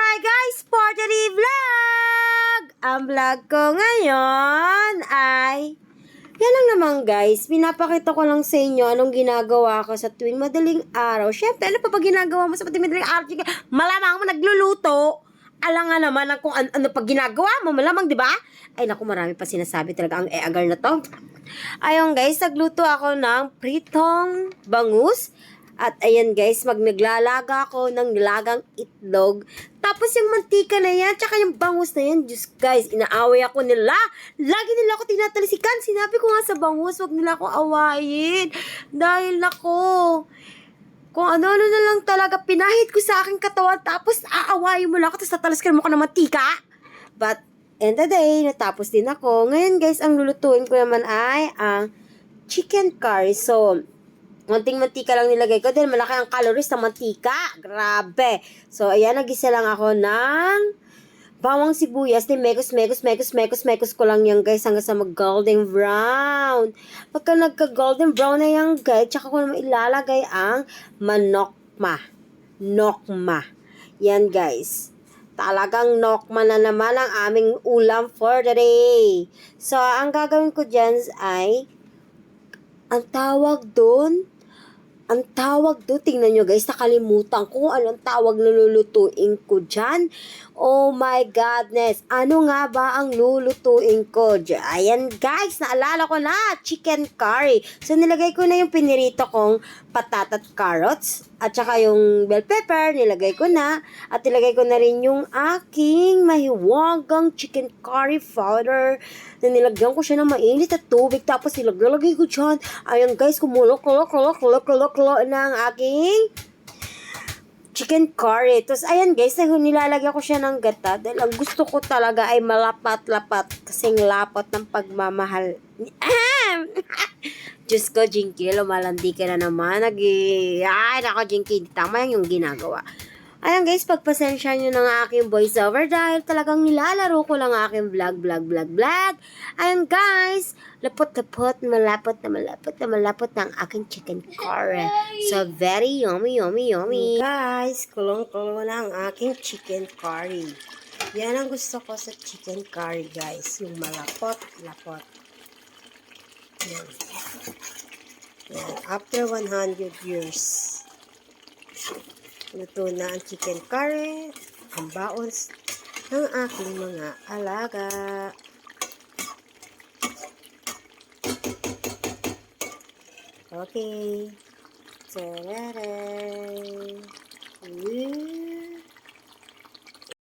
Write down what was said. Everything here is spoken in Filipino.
Hi guys! For today vlog! Ang vlog ko ngayon ay yan lang naman guys. Pinapakita ko lang sa inyo anong ginagawa ko sa tuwing madaling araw. Syempre, ano pa ba ginagawa mo sa tuwing madaling araw? Malamang mo nagluluto. Alam nga naman kung ano pa ginagawa mo. Malamang, di ba? Ay naku, marami pa sinasabi talaga ang agar na to. Ayun guys, nagluto ako ng pritong bangus. At ayan guys, naglalaga ako ng nilagang itlog. Tapos yung mantika na yan, tsaka yung bangus na yan, Diyos guys, inaaway ako nila. Lagi nila ako tinatalisikan. Sinabi ko nga sa bangus, wag nila ako awayin. Dahil ako, kung ano-ano na lang talaga, pinahid ko sa aking katawan, tapos aawayin mo lang ako, tapos tatalisikan mo ko ng mantika. But, end of the day, natapos din ako. Ngayon guys, ang lulutuin ko naman ay ang chicken curry. So, konting mantika lang nilagay ko dahil malaki ang calories ng mantika. Grabe. So, ayan, nagisa lang ako ng bawang sibuyas. Then, mekos ko lang yan, guys, hanggang sa mag-golden brown. Pagka nagka-golden brown na yan, guys, tsaka ko naman ilalagay ang manokma. Nokma. Yan, guys. Talagang nokma na naman ang aming ulam for the day. So, ang gagawin ko dyan ay ang tawag doon, tingnan nyo guys, nakalimutan ko anong tawag na lulutuin ko dyan. Oh my godness, ano nga ba ang lulutuin ko dyan? Ayan guys, naalala ko na, chicken curry. So nilagay ko na yung pinirito kong patat at carrots, at saka yung bell pepper, nilagay ko na, at nilagay ko na rin yung aking mahiwagang chicken curry powder, na nilagyan ko siya ng mainit at tubig, tapos nilagay ko dyan. Ayan guys, kumulo ng aking chicken curry. Tapos ayan guys, nilalagyan ko siya ng gata, dahil ang gusto ko talaga ay malapat-lapat, kasing lapat ng pagmamahal. Diyos ko, Jinky, lumalandi ka na naman. Ay, nako, Jinky, tama yung ginagawa. Ayan guys, pagpasensya nyo ng aking voiceover dahil talagang nilalaro ko lang aking vlog. Ayan guys, lapot-lapot, malapot ng aking chicken curry. So, very yummy. Guys, kulong-kulong na ang aking chicken curry. Yan ang gusto ko sa chicken curry guys, yung malapot-lapot. Yan. Yan. After 100 years, luto na ang chicken curry, ang baon ng aking mga alaga. Okay. Tararay.